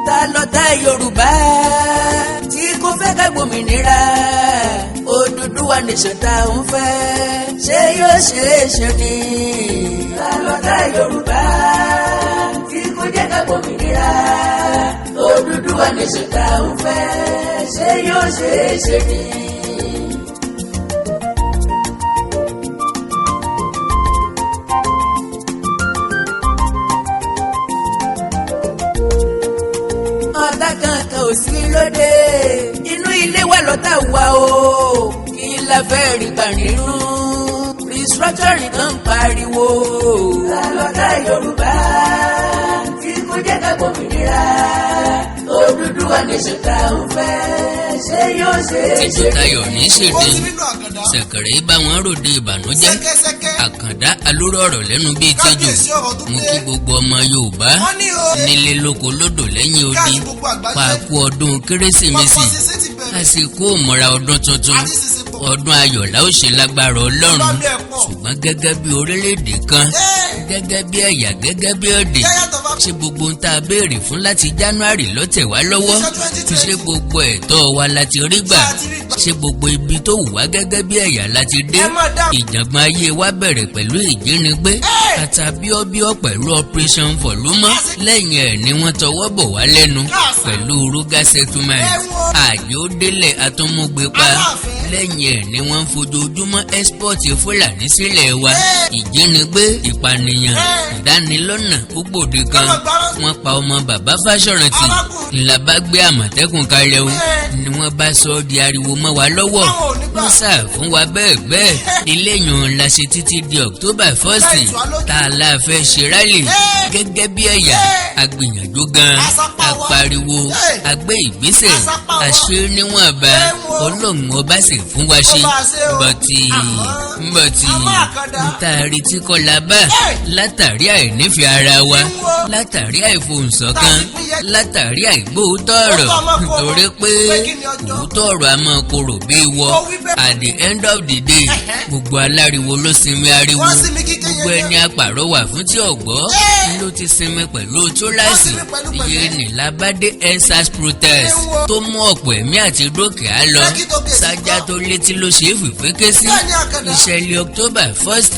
ta lọ̀tá Yorùbá tí kò fẹ́ ká gbòmìnira Odùduwà nation tá ń fẹ́ ṣé yóò ṣeé ṣe ni. Ta lọ̀tá Yorùbá tí kò jẹ́ ká gbòmìnira Odùduwà nation tá ń fẹ́ ṣé yóò ṣeé ṣe ni. Ọ̀tá kankan ò sí lóde inú ilé wa lọ́tá wa o kí la fẹ́ rí gbà nínú restructuring kan pariwo. Ta lọ̀tá Yorùbá tí kò jẹ́ ká gbòmìnira Odùduwà nation tá ń fẹ́ ṣé yóò ṣe é ṣe. Tètòtayọ̀ ní ṣèdè ṣẹ̀kẹ̀rẹ̀ bá wọn ròde ìbànújẹ́ Àkàndá alóró ọ̀rọ̀ lẹ́nu bíi tẹ́jọ́ mú kí gbogbo ọmọ Yorùbá nílé lóko lódò lẹ́yìn odi pàákú ọdún kérésìmesì àsìkò ìmúra ọdún tuntun ọdún ayọ̀ la ó ṣe lágbára Ọlọ́run ṣùgbọ́n gẹ́gẹ́ bí orílẹ̀-èdè kan gẹ́gẹ́ bí ẹ̀yà gẹ́gẹ́ bí èdè ṣé gbogbo ń tá a béèrè fún láti January ló tẹ̀ wá lọ́wọ́ ṣé gbogbo ẹ̀tọ́ wa láti rí gbà ṣé gbogbo ibi tó wù wá gẹ́gẹ́ bí ẹ̀yà láti dé ìjàngbọ̀n ayé wa bẹ̀rẹ̀ pẹ̀lú ìjínigbé àtàbíọ́bíọ́ pẹ̀lú operation Fọ̀lúmọ́ lẹ́yìn ẹ̀ ni wọ́n tọwọ́ bọ̀ wá lẹ́nu pẹ̀lú Ruga settlement àjò délẹ̀ atúmúgbé pa lẹ́yìn ẹ̀ ni wọ́n ń fojoojúmọ́ export Fúlàní sílẹ̀ wa ìjínigbé ìpànìyàn ìdánilọ́nà gbòde kan wọ́n pa ọmọ bàbá Fáṣọ̀rántì ńlá bá gbé Àmọ̀tẹ́kùn kalẹ̀ o ni wọ́n bá sọ ọ́ di ariwo mọ́ wa lọ́wọ́ wọ́n sà fún wa bẹ́ẹ̀ bẹ́ẹ̀ iléyàn la ṣe títí di October 1st tá a la fẹ́ ṣe rálì gẹ́gẹ́ bí ẹ̀yà agbìyànjú gan apariwo agbé ìgbésẹ̀ àṣẹ níwọ̀nba Ọlọ́run ọba sì fún wa ṣe bọ̀tì ntaari tí kò la bá látàrí àìnífẹ̀ẹ́ ara wa látàrí àìfohùnṣọ̀kan látàrí àìgbóòótọ́ ọ̀rọ̀ nítorí pé òótọ́ ọ̀rọ̀ a máa korò bí wọ at the end of the day gbogbo aláriwo ló sinmi ariwo gbogbo ẹni apàrọwà fún tí ọ̀gbọ́ ló ti sinmi pẹ̀lú túláàsì iye nìlá bá dé EndSARS protest tó mú ọ̀pọ̀ ẹ̀mí àti dúkìá lọ sájà tó létí ló ṣe é fìféké sí ìṣẹ̀lẹ̀ October 1st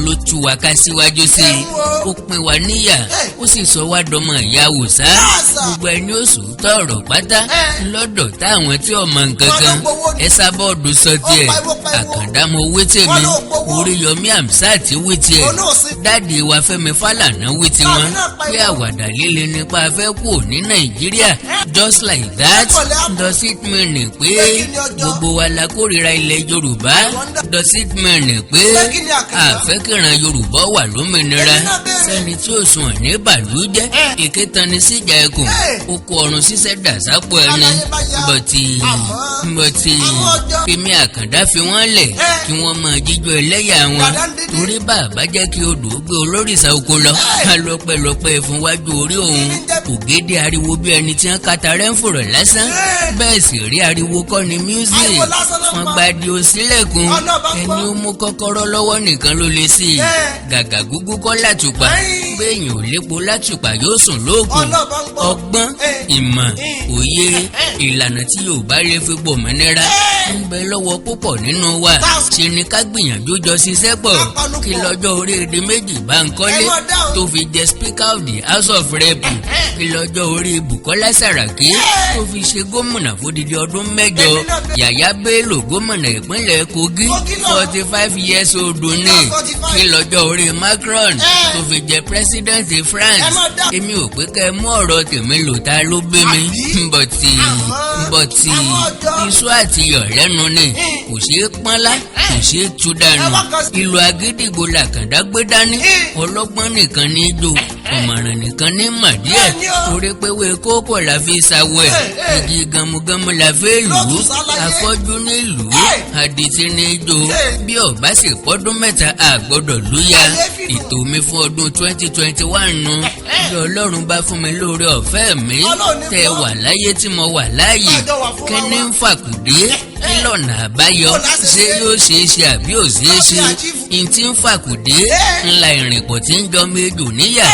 ló tú wa ká síwájú sí i ó pín wa níyà ó sì sọ wá dọmọ ìyá wòsá gbogbo ẹni ó sòótọ́ ọ̀rọ̀ pátá lọ́dọ̀ táwọn tí ọmọ nǹkan kan ẹ sábọ́ọ̀dù sọ tiẹ̀ Àkàndá mo wí tèmi Oríyọmí Hamzat wí tiẹ̀ dáàdi wa Fẹ́mi Fálànà wí tiwọn pé àwàdà líle nípa fẹ́ kú ní Nàìjíríà just like that does it mean pé gbogbo wa la kórìíra ilẹ̀ Yorùbá does it mean pé àfẹ́kìràn Yorùbá wà lómìnira sẹ́ni tí ó sùn ní bàlújẹ́ ìkẹtàn ní síjà ẹkùn oko ọrùn ṣiṣẹ́ dàsápò ẹni bọ̀tì Fẹ́mi Àkàndá fi wọ́n lẹ̀ kí wọ́n máa jíjọ ẹlẹ́yà wọn torí bàbá jẹ́ kí odò gbé olórìṣà oko lọ ká lọ́pẹ́lọpẹ́ fún wájú orí òun ògèdè ariwo bí ẹni tí wọ́n kata rẹ́ ń fòrọ̀ lásán bẹ́ẹ̀ sì rí ariwo kọ́ ni music wọ́n gba di òsílẹ̀kùn ẹni ó mú kọ́kọ́rọ́ lọ́wọ́ nìkan ló lè sí i gàgà gúgú kọ́ látùpà béèyàn ò lépo látùpà yóò sùn lóògùn ọgbọ́n ìmọ̀ òye ìlànà tí Yorùbá lè fi gbòmìnira ń bẹ lọ́wọ́ púpọ̀ nínú wa ṣe ni ká gbìyànjú jọ ṣiṣẹ́ pọ̀ kí lọ́jọ́ orí èdè méjì Bánkọ́lé tó fi jẹ Speaker of the House of Rep kí lọ́jọ́ orí Bùkọ́lá Sàràkí tó fi ṣe gómìnà fódìdí ọdún 8 Yàyà Bello gómìnà ìpínlẹ̀ Kogi 45 years old ní kí lọ́jọ́ orí Macron tó fi jẹ President France èmi ò pé kẹ́ mú ọ̀rọ̀ tèmi lò ta ló gbé mi bọ̀tì iṣu àti iyọ̀ lẹ́nu ni kò ṣeé pọ́nlá kò ṣeé tú dànù ìlú agídìgbò làkàndá gbé dání ọlọ́gbọ́n nìkan ní jò ọ̀mọ̀ràn nìkan ní màdíẹ̀ torí pé wé kókò la fi ṣàwọ̀ ẹ̀ igi gamugamu la fi lù ú afọ́jú nílùú àdìsí ní jò bí ọ̀bá sì pọ́dún mẹ́ta àgbọ́dọ̀ lóya ètò mi fún ọdún 2021 nu bí Ọlọ́run bá fún mi lóore ọ̀fẹ́ mi tẹ́ wà láyé tí mo wà láàyè kẹ́ni ń fàkùdé kí lọ́nà àbáyọ ṣé yóò ṣeé ṣe àbí ò ṣeé ṣe ìtì ń fàkùdé ńlá ìrìnpọ̀ tí ń jọ méjò níyà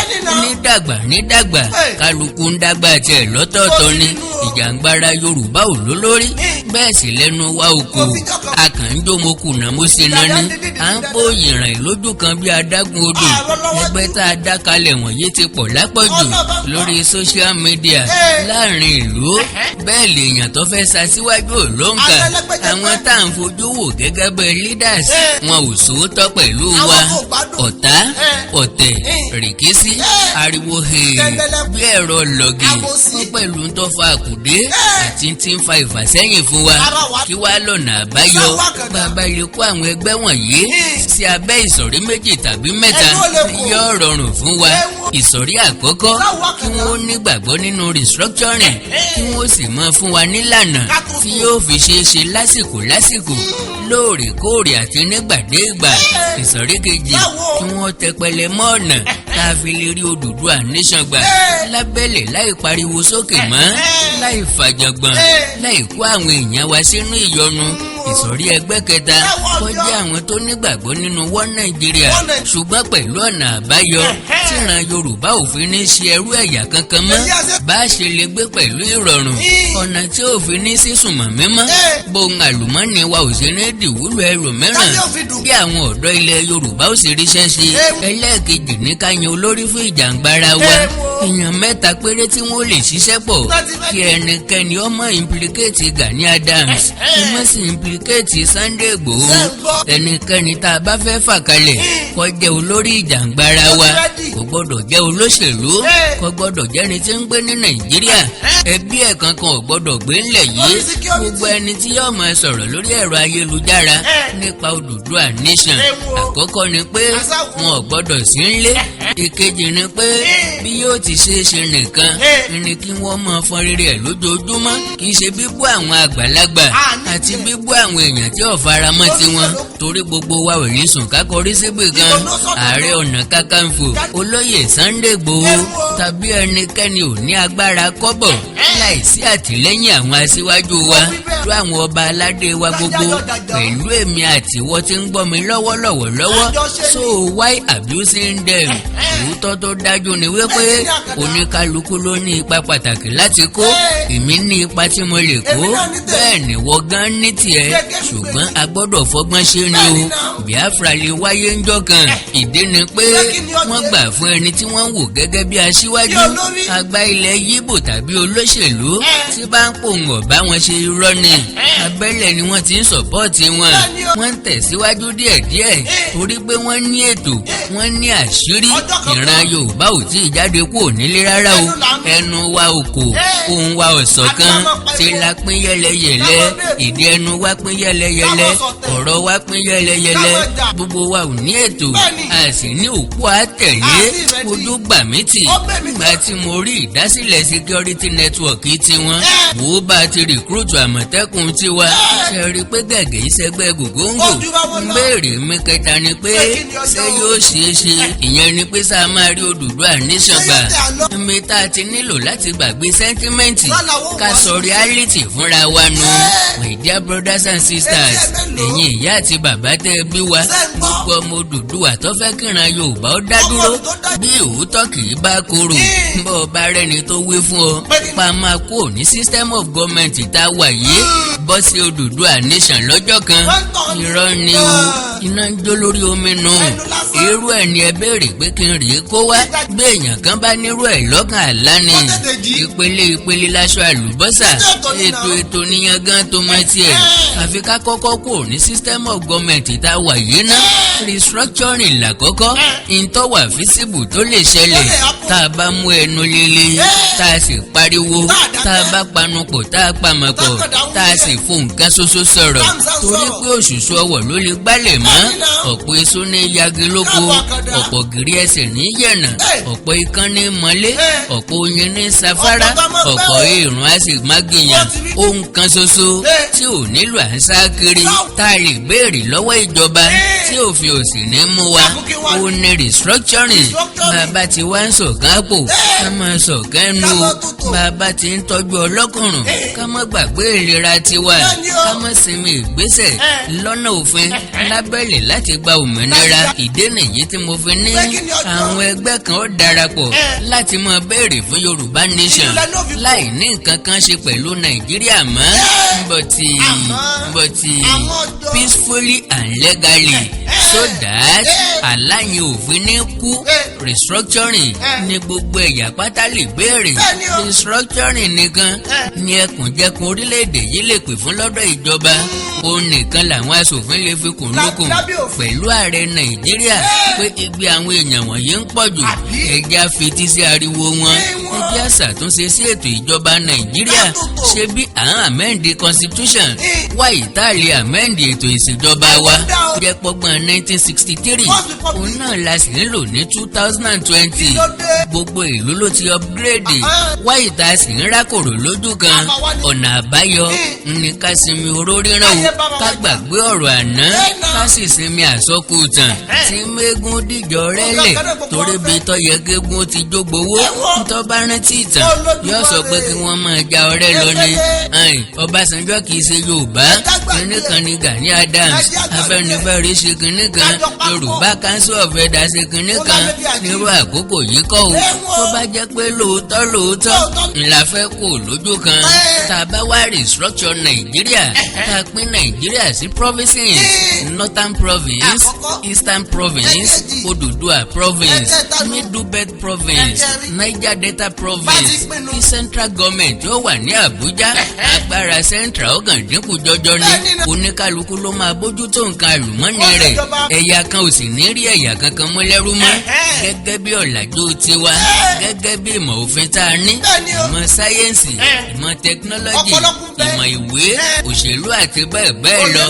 nídàgbà kálukú ń dàgbà tiẹ̀ lọ́tọ̀ọ̀tọ̀ ni ìjàngbara Yorùbá ò lólórí bẹ́ẹ̀ sì lẹ́nu wa oko akànjó mo kùnà mo ṣe nání à ń pò ìrìn lójú kan bí adágún odò ẹgbẹ́ tá a dá kalẹ̀ wọ̀nyí ti pọ̀ lápọ̀jù lórí social media láàrin ìlú bẹ́ẹ̀ lèèyàn tó fẹ́ ṣaṣíwájú òlóǹkà àwọn tá à ń fojú wò gẹ́gẹ́ bẹ́ẹ̀ leaders wọn ò sòótọ́ pẹ̀lú wa ọ̀tá ọ̀tẹ̀ rìkísí ariwo bí ẹ̀rọ lọ́gì wọn pẹ̀lú tó fa àkùdé àti tí ń fa ìfàsẹ́yìn fún wa kí wá lọ́nà àbáyọ bàbá lè kó àwọn ẹgbẹ́ wọ̀nyí sí abẹ́ ìsọ̀rí méjì tàbí mẹ́ta yóò rọrùn fún wa ìsọ̀rí àkọ́kọ́ kí wọ́n nígbàgbọ́ nínú restructuring kí wọ́n sì mọ fún wa nílànà tí yóò fi ṣeé ṣe lásìkò lóòrèkóòrè àti nígbàdégbà ìsọ̀rí kejì kí wọ́n tẹpẹlẹ mọ́ ọ̀nà tá a fi lè rí Odùduwà nation gbà lábẹ́lẹ̀ láì pariwo sókè mọ́ láì fàjàngbọ̀n láì kó àwọn èèyàn wa sínú ìyọnu ìsọ̀rí ẹgbẹ́ kẹta kọjá àwọn tó nígbàgbọ́ nínú wọ́n Nàìjíríà ṣùgbọ́n pẹ̀lú ọ̀nà àbáyọ tíran Yorùbá ò fi ní ṣe ẹrú ẹ̀yà kankan mọ́ bá a ṣe lè gbé pẹ̀lú ìrọ̀rùn ọ̀nà tí ò fi ní sísùnmọ̀ mímọ́ bóun àlùmọ́ọ́nì wa ò ṣe ní dìwúlò ẹlòmíràn bí àwọn ọ̀dọ́ ilẹ̀ Yorùbá ò sì ríṣẹ́ ṣe ẹlẹ́ẹ̀kejì ní ká yan olórí fún ìjàngbara wa èèyàn mẹ́ta péré tí wọ́n lè ṣiṣẹ́ pọ̀ kí ẹnikẹ́ni ọmọ implicate Gani Adams kí wọ́n sì implicate Sunday Igboho ẹnikẹ́ni tá a bá fẹ́ fà kalẹ̀ kó jẹ́ olórí ìjàngbara wa kò gbọ́dọ̀ jẹ́ olóṣèlú kò gbọ́dọ̀ jẹ́ni tí ń gbé ní Nàìjíríà ẹbí ẹ̀ kankan ò gbọ́dọ̀ gbé ńlẹ̀ yìí gbogbo ẹni tí yóò máa sọ̀rọ̀ lórí ẹ̀rọ ayélujára nípa Odùduwà nation àkọ́kọ́ ni pé wọn ò gbọ́dọ̀ sí ńlé ìkejì ni pé bí yóò ti ṣe é ṣe nìkan ni kí wọ́n máa fọn rere ẹ̀ lójoojúmọ́ kì í ṣe bíbú àwọn àgbàlagbà àti bíbú àwọn èèyàn tí ò faramọ́ tiwọn torí gbogbo wa ò ní sùn kákọrí síbì kan Ààrẹ Ọ̀nà Kakanfò Olóyè Sunday Igboho tàbí ẹnikẹ́ni ò ní agbára kọ́bọ̀ láìsí àtìlẹ́yìn àwọn aṣíwájú wa tó àwọn ọba aládé wa gbogbo pẹ̀lú èmi àti ìwọ tí ń gbọ́ mi lọ́wọ́ so why abusing them òótọ́ tó dájú ni wípé oníkálukú ló ní ipa pàtàkì láti kó èmi ní ipa tí mo lè kó bẹ́ẹ̀ ni wọ́n gan ní tiẹ̀ ṣùgbọ́n a gbọ́dọ̀ fọgbọ́n ṣe ni o Biafra lè wáyé ńjọ́ kan ìdí ni pé wọ́n gbà fún ẹni tí wọ́n ń wò gẹ́gẹ́ bí aṣíwájú àgbà ilẹ̀ Yíbò tàbí olóṣèlú tí bá ń pòǹgọ̀ bá wọn ṣe irọ́ ni abẹ́lẹ̀ ni wọ́n ti ń sọ̀pọ́ọ̀tì wọn wọ́n ń tẹ̀síwájú díẹ̀díẹ̀ torí pé wọ́n ní ètò wọ́n ní àṣírí ìran Yorùbá ò tí ì jáde kúrò nílé rárá o ẹnu wa ò kò ohùn wa ò ṣọ̀kan ṣe la pín yẹlẹyẹlẹ ìdí ẹnu wa pín yẹlẹyẹlẹ ọ̀rọ̀ wa pín yẹlẹyẹlẹ gbogbo wa ò ní ètò a sì ní òpó àtẹ̀lé ojú gbà mí tì nígbà tí mo rí ìdásílẹ̀ security network tiwọn wò ó bá ti rìkúrútù Àmọ̀tẹ́kùn tiwa ṣe rí i pé gẹ̀gẹ̀ ìṣẹ́gbẹ́ gògóńgò ń béèrè mi kẹta ni pé ṣé yóò ṣeé ṣe ìyẹn ni pé sáà máa rí Odùduwà nation gbà mi tá a ti nílò láti gbàgbé sẹ́ńtímẹ́ǹtì ká sọ reality fúnra wa nu my dear brothers and sisters ẹ̀yin ìyá àti bàbá tẹ́ bí wa gbogbo ọmọ Odùduwà tó fẹ́ kíran Yorùbá ó dá dúró bí òótọ́ kì í bá korò bọ́ ọ bá rẹ́ni tó wí fún ọ pa máa kú ní system of government tá a wà yìí bọ́ sí Odùduwà nation lọ́jọ́ kan irọ́ ni o iná ń jó lórí omi nù irú ẹ̀ ni ẹ béèrè pé kí n rèé kó wá bí èèyàn kan bá nírú ẹ̀ lọ́kàn àlá ni ìpele láṣọ àlùbọ́sà ètò níyan gan tó mọ tiẹ̀ àfi ká kọ́kọ́ kú ní system of government tá a wà yìí ná restructuring làkọ́kọ́ ìtọ́wà físíbù tó lè ṣẹlẹ̀ tá a bá mú ẹnu líle tá a sì pariwo tá a bá panupọ̀ tá a pamọ́pọ̀ tá a sì fún nǹkan ṣoṣo sọ̀rọ̀ torí pé òṣùṣù ọwọ̀ ló lè gbálẹ̀ mọ́ ọ̀pọ̀ èso ní yagi lóko, ọ̀pọ̀ gìrì ẹsẹ̀ ní yẹ̀nà, ọ̀pọ̀ ikán ní mọ́lé, ọ̀pọ̀ oyin ní safárá, ọ̀pọ̀ èrùn á sì má gìyàn. Ohun kan ṣoṣo tí ò nílò à ń sá kiri tá a lè béèrè lọ́wọ́ ìjọba tí òfin ò sì ní mú wa ó ní restructuring. Bàbá tí wá ń sọ̀kan àpò ká máa sọ̀kan ẹnu o. Bàbá tí ń tọ́jú ọlọ́kùnrin ká má gbàgbé ìlera tiwa, ká má sinmi ìgbésẹ̀ lọ́nà òfin lábẹ́lẹ̀ láti gba òmìnira. Ìdí nìyí tí mo fi ní àwọn ẹgbẹ́ kan ó darapọ̀ láti máa béèrè fún Yorùbá nation láì ní nǹkan kan ṣe pẹ̀lú Nàìjíríà mọ́, but peacefully and legally so that aláyìn òfin ní kú. Restructuring ní gbogbo ẹ̀yà pátá lè béèrè. Restructuring nìkan ni ẹkùnjẹkùn orílẹ̀-èdè yìí lè pè fún lọ́dọ̀ ìjọba. Òun nìkan làwọn aṣòfin lè fi kùnlùkùn pẹ̀lú ààrẹ Nàìjíríà pé igbe àwọn èèyàn wọ̀nyí ń pọ̀jù. Ẹja fetí sí ariwo wọn. Ẹjẹ́ àṣàtúnṣe sí ètò ìjọba Nàìjíríà. Ṣé bí à ń amend constitution wá ìtàlẹ̀ amend ètò ìṣèjọba wa jẹ́ pọ́gbọ́n 1963 òun náà la sì ń lò ní 2020. Gbogbo ìlú ló ti upgrade. Wá ìta sì ń rákòrò lójú kan. Ọ̀nà àbáyọ ní ká sinmi oró rírán o, ká gbàgbé ọ̀rọ̀ àná, ká sì sinmi àsọkùtàn tí mẹ́gún dìjọ rẹ́lẹ̀ torí bí tọ́ yẹ gégún ti jógbówó. Tó bá rántí ìtàn yóò sọ pé kí wọ́n máa ja ọ̀rẹ́ lọ ní. Ọbásanjọ́ kì í ṣe Yorùbá, kinní kan ní Gani Adams, Afẹ́nifẹ́re ṣe kinní kan, Yorùbá Council of Elders ṣe kinní kan. Nírú àkókò yìí kọ́ o. Tó bá jẹ́ pé lóòótọ́ ńlá fẹ́ kó lójú kan. Tá a bá wá restructure Nàìjíríà, tá a pín Nàìjíríà sí provinces, Northern Province, Eastern Province, Odùduwà Province, Middle Belt Province, Niger Delta Province, kí central government yóò wà ní Àbújá. Agbára central ọ̀gàn dínkù jọjọ ni. Oníkálukú ló máa bójútó nǹkan àlùmọ́nì rẹ̀. Ẹ̀yà kan ò sì ní rí ẹ̀yà kankan mú lẹ́rú mọ́. Gẹ́gẹ́ bí ọ̀làjú tiwa, gẹ́gẹ́ bí ìmọ̀ òfin tá a ní, ìmọ̀ sáyẹ́ǹsì, ìmọ̀ tẹkinọ́lọ́jì, ìmọ̀ ìwé, òṣèlú àti bẹ́ẹ̀ bẹ́ẹ̀ lọ.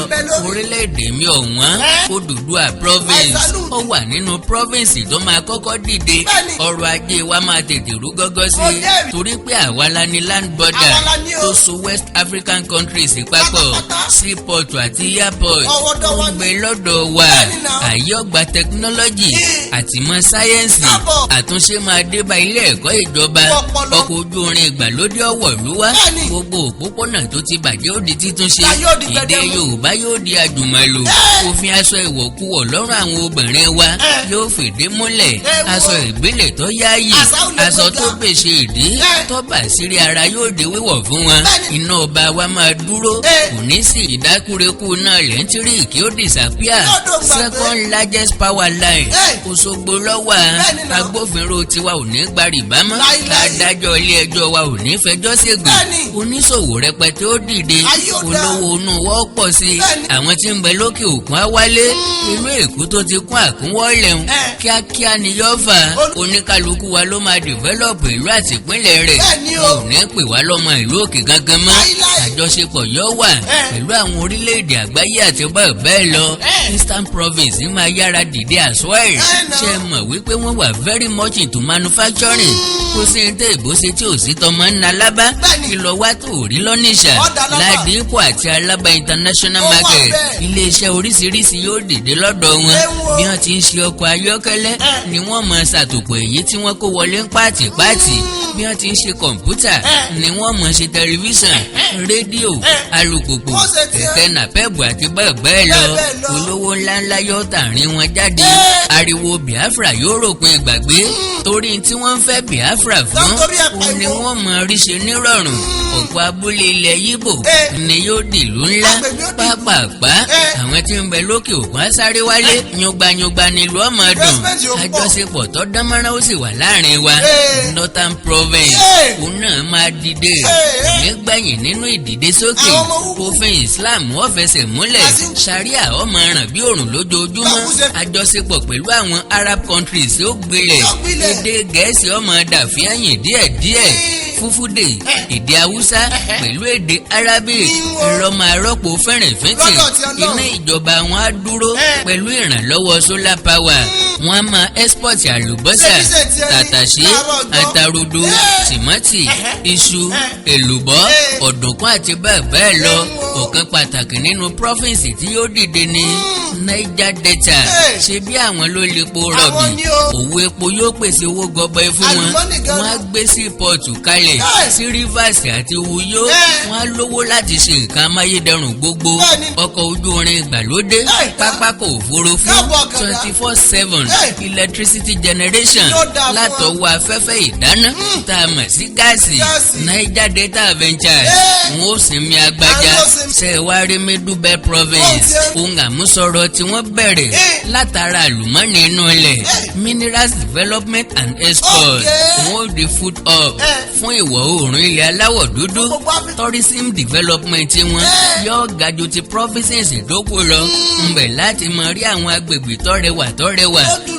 Orílẹ̀-èdè mi ọ̀wọ́n Odùduwà Province ó wà nínú province tó máa kọ́kọ́ dìde. Ọrọ̀ ajé wa máa tètè rú gọ́gọ́ sí i torí pé àwa la ní land border tó so West African countries papọ̀. Seaport àti airport ó ń gbé lọ́dọ̀ wa. Àyè ọgbà tẹkinọ́lọ́jì àti ìmọ̀ sáyẹ́ǹsì. Àtúnṣe máa dé bá ilé ẹ̀kọ́ ìjọba. Ọkọ̀ ojú irin ìgbàlódé ọ̀wọ̀lúwá. Gbogbo òpópónà tó ti bàjẹ́ ó di títúnṣe. Èdè Yorùbá yóò di àjùmọ̀lò. Òfin aṣọ ìwọ̀kuwọ̀ lọ́rùn àwọn obìnrin wa yóò fìdí múlẹ̀. Aṣọ ìbílẹ̀ tó yáàyè, aṣọ tó pèsè ìdí tó bà sírí ara yóò di wíwọ̀ fún wọn. Iná ọba wa máa dúró. Kò ní sí ìdákúrekú náà lẹ́ńtíríkì ó disappear. Second largest power line Òṣogbo lọ́wọ́. Agbófinró tiwa ò ní gba rìbá mọ́. Adájọ́ ilé ẹjọ́ wa ò ní fẹjọ́ ṣègbè. Oníṣòwò rẹpẹtẹ ó dìde. Olówó inú wọ́ pọ̀ sí i. Àwọn tí ń bẹ lókè òkun á wálé. Inú Èkó tó ti kún àkúnwọ́lẹ̀ ń kíákíá ni yóò fà. Oníkálukú wa ló máa dìvẹ́lọ̀pù ìlú àti ìpínlẹ̀ rẹ̀. Wọn ò ní pè wá lọ́mọ ìlú òkè gangan mọ́. Àjọṣepọ̀ yóò wà pẹ̀lú àwọn orílẹ̀-èdè àgbáyé àti bẹ́ẹ̀ bẹ́ẹ̀ lọ. Eastern Province máa yára dìde as well. Ṣé ẹ mọ̀ wípé wọ́n wà very much into manufacturing? Kò sí ní tẹ́ ìbò ṣe tí ò sí tọmọ ń na lábá. Kìlọ̀ wá tó rí lọ́nìṣà. Ládìpọ̀ àti Alábà international market. Ilé-iṣẹ́ oríṣiríṣi yóò dìde lọ́dọ̀ wọn. Bí wọ́n ti ń ṣe ọkọ̀ ayọ́kẹ́lẹ́ ni wọ́n máa ṣàtòpọ̀ èyí tí wọ́n kó wọlé ń pàtìpàtì. Bí wọ́n ti ń ṣe kọ̀ǹpútà ni wọ́n máa ṣe tẹlifíṣàn, rédíò, alùpùpù, kẹ̀kẹ́ nàpẹ́bù àti bẹ́ẹ̀ bẹ́ẹ̀ lọ. Olówó ńláńlá yóò tààrin wọn jáde. Ariwo Biafra yóò ròpin ìgbàgbé torí tí wọ́n ń fẹ́ Biafra fún òun ni wọ́n mọ̀ rí ṣe nírọ̀rùn. Ọ̀pọ̀ abúlé ilẹ̀ Yíbò ni yóò dìlú ńlá pápápá. Àwọn tí ń bẹ lókè òkun á sáré wálé. Yungbayungba ni ìlú ọmọ dùn. Àjọṣepọ̀ tó dánmọ́rán ó sì wà láàrin wa. Northern Province òun náà máa dìde. Nígbẹ̀yìn nínú ìdìde sókè òfin Islam wọ́n fẹsẹ̀ múlẹ̀. Sharia ọmọ ràn bí òrùn lójoojúmọ́. Àjọṣepọ̀ pẹ̀lú àwọn Arab countries ó gbilẹ̀. Èdè Gẹ̀ẹ́sì ọmọ dàfíàyìn díẹ̀díẹ̀. fúfúdè èdè haúsá pẹ̀lú èdè arabic ńlọ máa rọ́pò fẹ́rẹ̀fẹ́tì iná ìjọba wọn á dúró pẹ̀lú ìrànlọ́wọ́ solar power wọn á máa export àlùbọ́sà tàtàṣé àtàrodo tìmọ́tì iṣu èlùbọ́ ọ̀dùnkún àti bẹ́ẹ̀ bẹ́ẹ̀ lọ ọ̀kan pàtàkì nínú province tí yóò dìde ní Niger Delta ṣe bí àwọn ló lè po rọ̀bì òwò epo yóò pèsè owó gọbọi fún wọn wọn á gbé sí pọ̀tù kalẹ̀ sí Rivers àti Uyo wọn á lówó láti ṣe nǹkan amáyédẹrùn gbogbo ọkọ̀ ojú irin ìgbàlódé pápákọ̀ òfurufú 24/7 electricity generation látọwọ́ afẹ́fẹ́ ìdáná tá a mọ̀ sí gáàsì Niger Delta Ventures wọn ó sinmi agbájá ṣẹ̀wárí Medugbe province ohun àmúṣọrọ̀ tí wọ́n bẹ̀rẹ̀ látara àlùmọ́ọ́nì inú ilẹ̀ minerals development and export wọn ó di food hub fún ìwọ̀ oòrùn ilẹ̀ aláwọ̀ dúdú tourism development wọn yóò ga ju ti provinces ìdókò lọ ńbẹ̀ láti mọ rí àwọn agbègbè tọ́rẹwà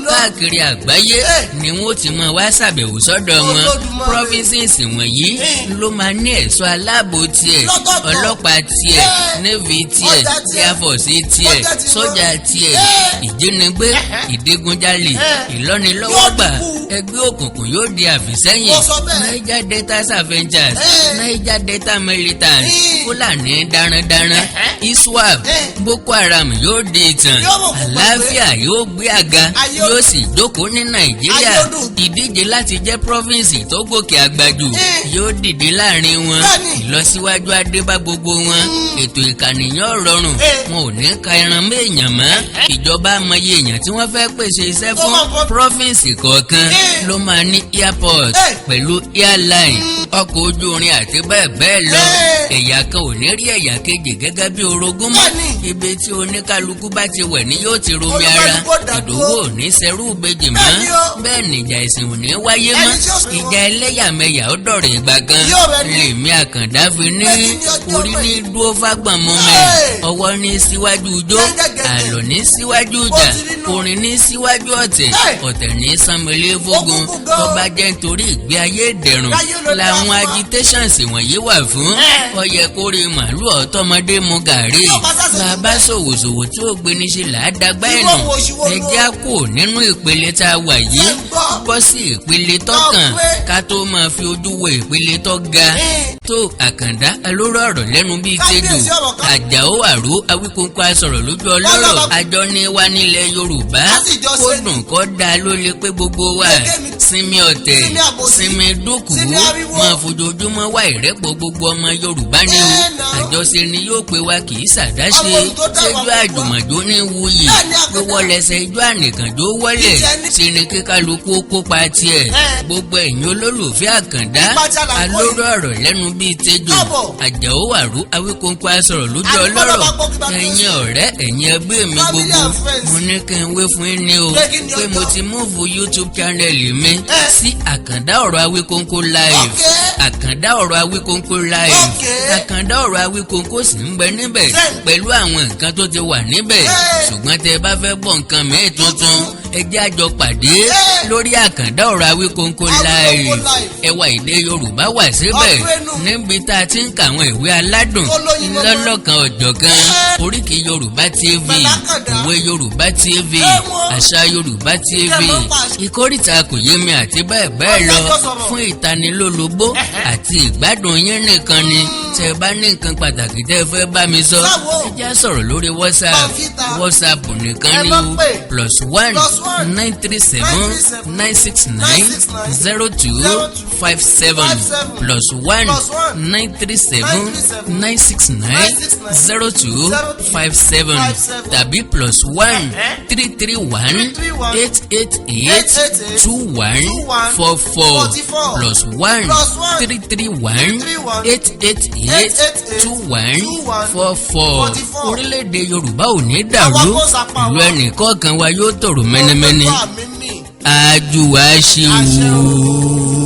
káàkiri àgbáyé ni wọ́n ti mọ wá ṣàbẹ̀wò sọ́dọ̀ wọn provinces wọ̀nyí ló máa ní ẹ̀ṣọ́ aláàbò tiẹ̀ ọlọ́pàá tiẹ̀ navy tiẹ̀ air force tiẹ̀ sọ́jà tiẹ̀ ìjínigbé ìdígunjalè ìlọ́nilọ́wọ́gbà ẹgbẹ́ òkùnkùn yóò di àfìsẹ́yìn Niger Delta Scavengers Niger Delta militants Fúlàní darandaran ISWAP Boko Haram yóò di ìtàn àlàáfíà yóò gbé àga yóò sì jókòó ní Nàìjíríà ìdíje láti jẹ́ province tó gòkè àgbà jù yóò dìde láàrin wọn ìlọsíwájú adébá gbogbo wọn ètò ìkànìyàn rọrùn wọn ò ní ka ẹran méèyàn mọ́ ìjọba amọye èèyàn tí wọ́n fẹ́ pèsè iṣẹ́ fún province kọ̀ọ̀kan ló máa ní airport pẹ̀lú airline ọkọ̀ ojú irin àti bẹ́ẹ̀ bẹ́ẹ̀ lọ ẹ̀yà kan ò ní rí ẹ̀yà kejì gẹ́gẹ́ bí orogún mọ́ ibi tí oníkálukú bá ti wẹ̀ ni yóò ti romi ara ìdòwò ò ní ṣerú ìbejì mọ́ bẹ́ẹ̀ nìjà ìsìn ò ní wáyé mọ́ ìjà ẹlẹ́yàmẹ̀yà ó dọ̀rẹ̀ ìgbà kan lèmi àkàndá fi ní orí ní dúró fágbọ̀n mọ́mẹ́ ọwọ́ ní síwájú ijó àlọ́ ní síwájú ìjà orin ní síwájú ọ̀tẹ̀ ọ̀tẹ̀ ní sanmẹ́lé fógun tó bá jẹ́ nítorí ìgbé ayé ìdẹ̀rùn làwọn agitations wọ̀nyí wà fún ó yẹ kó rí màálù ọ̀tọ́mọdé mu gàrí bàbá ṣòwòṣòwò tí ó gbé ní ṣe làádágbá ẹ̀nà ẹjẹ́ á kò nínú ìpele tá a wà yìí bọ́ sí ìpele tọ́kàn ká tó máa fi ojú wo ìpele tó ga tó àkàndá alóró ọ̀rọ̀ lẹ́nu bíi tẹ́jọ́ àjàó àró awíkóńkó asọ̀rọ̀ lójú ọlọ́rọ̀ àjọ ní wá nílẹ̀ Yorùbá kó dùn kó dáa ló lè pé gbogbo wa sinmi ọ̀tẹ̀ sinmi dúkùú máa fojoojúmọ́ wá ìrẹ́pọ̀ gbogbo ọmọ Yorùbá ni o àjọṣe ni yóò pé wa kì í ṣàdáṣe ṣéjú àjùmọ̀jó ní wuyì gbogbo lẹ́sẹ̀ ijó ànìkànjó wọlé ṣe ni kíkálukú kópa tiẹ̀ gbogbo ẹ̀yin olólùfẹ́ àkàndá alóró ọ̀rọ̀ lẹ́nu bíi tẹ́jọ́ àjàó àró awíkóńkó asọ̀rọ̀ lójú ọlọ́rọ̀ ẹ̀yin ọ̀rẹ́ ẹ̀yin ẹgbẹ́ mi gbogbo mo ní kí n wé fún yín ní o pé mo ti múùfù YouTube channel mi sí àkàndá ọ̀rọ̀ awíkóńkó live àkàndá ọ̀rọ̀ awíkóńkó live àkàndá ọ̀rọ̀ awíkóńkó sì ń bẹ níbẹ̀ pẹ̀lú àwọn nǹkan tó ti wà níbẹ̀ ṣùgbọ́n tẹ́ bá fẹ́ gbọ́ nǹkan mìíràn tuntun ẹ jẹ́ a jọ pàdé lórí àkàndá ọ̀rọ̀ awíkóńkó live ẹwà èdè Yorùbá wà síbẹ̀ níbi tá a ti ń kà àwọn ìwé aládùn lọ́lọ́kan ọ̀jọ̀kan oríkì Yorùbá TV ìwé Yorùbá TV àṣà Yorùbá TV ìkórìtà kò yé mi àti bẹ́ẹ̀ bẹ́ẹ̀ lọ fún ìtanilólobó àti ìgbádùn yín nìkan ni tẹ́ bá ní nǹkan pàtàkì tẹ́ fẹ́ bá mi sọ ẹ já sọ̀rọ̀ lórí WhatsApp nìkan ni o +1 937 969 0257 +1 937 969 0257 tàbí +1 331 888 2144 +1 331 888 2144 orílẹ̀-èdè Yorùbá ò ní dàrú ìlú ẹnìkọ̀ọ̀kan wa yóò tòrò mẹ́nẹ́mẹ́nẹ́ àjùwà ṣe wò.